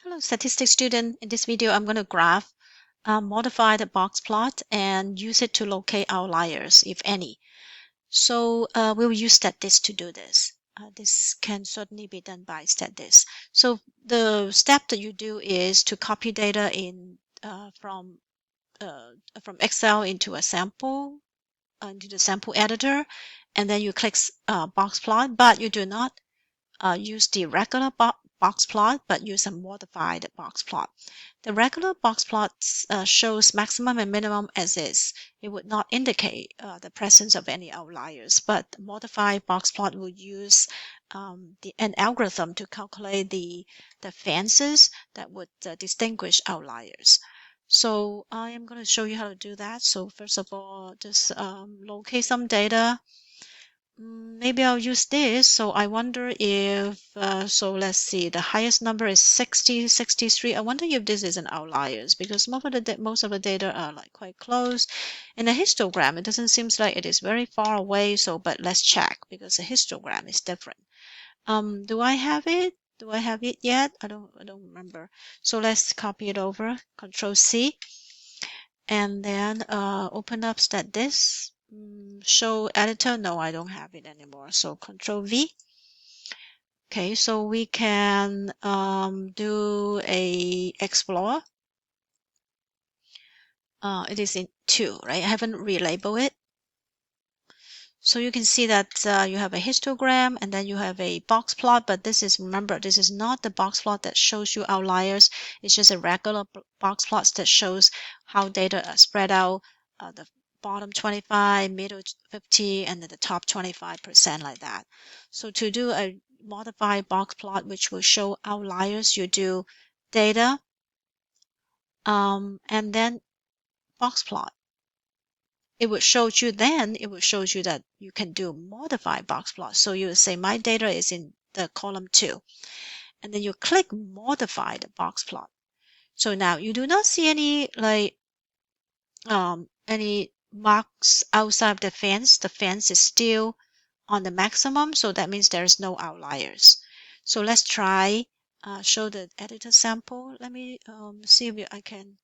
Hello, statistics student. In this video, I'm going to graph modified boxplot and use it to locate outliers, if any. So we'll use Statdisk to do this. This can certainly be done by Statdisk. So the step that you do is to copy data in from Excel into a sample, into the sample editor, and then you click boxplot, but you do not use the regular box plot, but use a modified box plot. The regular box plot shows maximum and minimum as is. It would not indicate the presence of any outliers, but the modified box plot will use an algorithm to calculate the fences that would distinguish outliers. So I am going to show you how to do that. So first of all, just locate some data. Maybe I'll use this. So I wonder if, so let's see, the highest number is 60, 63. I wonder if this is an outliers because most of the data are like quite close. In a histogram, it doesn't seem like it is very far away. So, but let's check because the histogram is different. Do I have it? Do I have it yet? I don't remember. So let's copy it over, Control C, and then open up Statdisk. Show editor. No, I don't have it anymore. So Control V. Okay, so we can do a explore. It is in 2, right? I haven't relabeled it. So you can see that you have a histogram and then you have a box plot, but this is, remember, this is not the box plot that shows you outliers. It's just a regular box plot that shows how data are spread out, the bottom 25, middle 50, and then the top 25%, like that. So to do a modified box plot, which will show outliers, you do data, and then box plot. It will show you that you can do modified box plot. So you will say my data is in the column 2, and then you click modified box plot. So now you do not see any any marks outside of the fence. The fence is still on the maximum, so that means there is no outliers. So let's try show the editor sample. Let me see if I can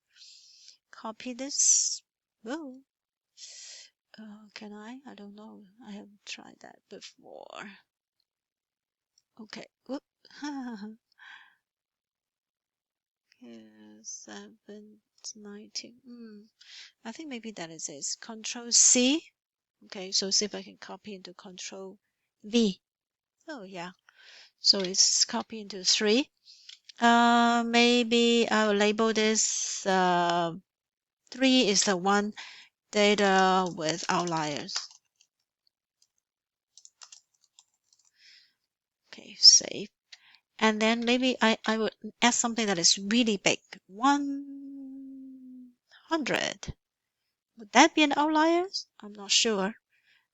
copy this. Whoa. Can I? I don't know. I haven't tried that before. Okay. Whoop. 7, 19. I think maybe that is it. Control C. Okay, so see if I can copy into Control V. Oh yeah. So it's copy into 3. Maybe I'll label this 3 is the one data with outliers. Okay, save. And then maybe I would add something that is really big. 100. Would that be an outlier? I'm not sure.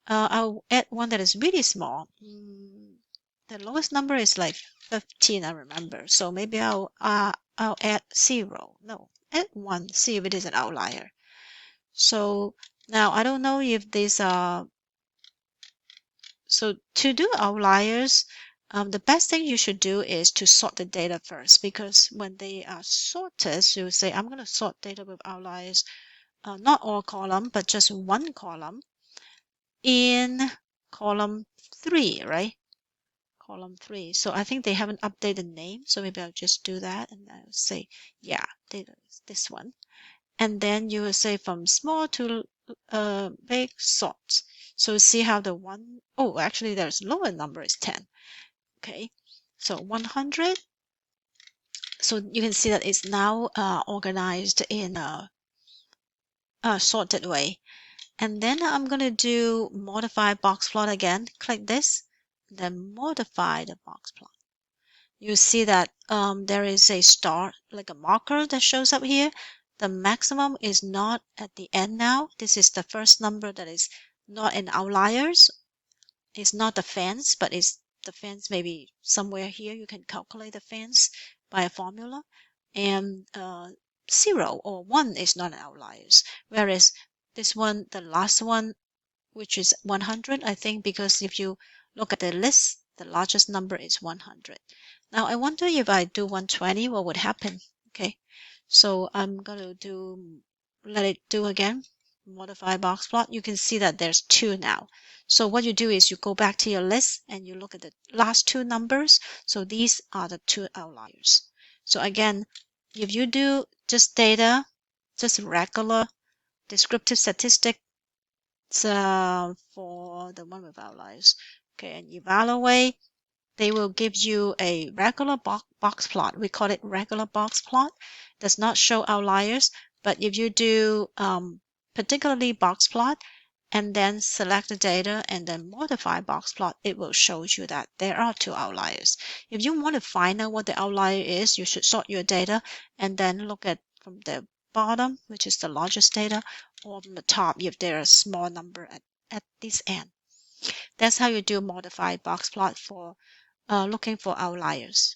I'll add one that is really small. The lowest number is like 15, I remember. So maybe I'll add 0. No, add 1. See if it is an outlier. So now I don't know if these are. So to do outliers, the best thing you should do is to sort the data first, because when they are sorted, you say, I'm going to sort data with outliers, not all column, but just one column in column 3, right? Column 3. So I think they haven't updated the name. So maybe I'll just do that. And I'll say, yeah, data is this one. And then you will say from small to big sort. So see how the one, oh, actually there's lower number is 10. Okay, so 100. So you can see that it's now organized in a sorted way. And then I'm going to do modify box plot again. Click this, then modify the box plot. You see that there is a star, like a marker that shows up here. The maximum is not at the end now. This is the first number that is not in outliers. It's not the fence, but it's the fence maybe somewhere here. You can calculate the fence by a formula. And 0 or 1 is not an outliers. Whereas this one, the last one, which is 100, I think, because if you look at the list, the largest number is 100. Now I wonder if I do 120, what would happen? Okay, so I'm going to let it do again. Modify box plot. You can see that there's 2 now. So what you do is you go back to your list and you look at the last 2 numbers. So these are the 2 outliers. So again, if you do just data, just regular descriptive statistics for the one with outliers, okay, and evaluate, they will give you a regular box plot. We call it regular box plot. Does not show outliers, but if you do particularly box plot and then select the data and then modify box plot, it will show you that there are 2 outliers. If you want to find out what the outlier is, you should sort your data and then look at from the bottom, which is the largest data, or from the top if there are a small number at this end. That's how you do modified box plot for looking for outliers.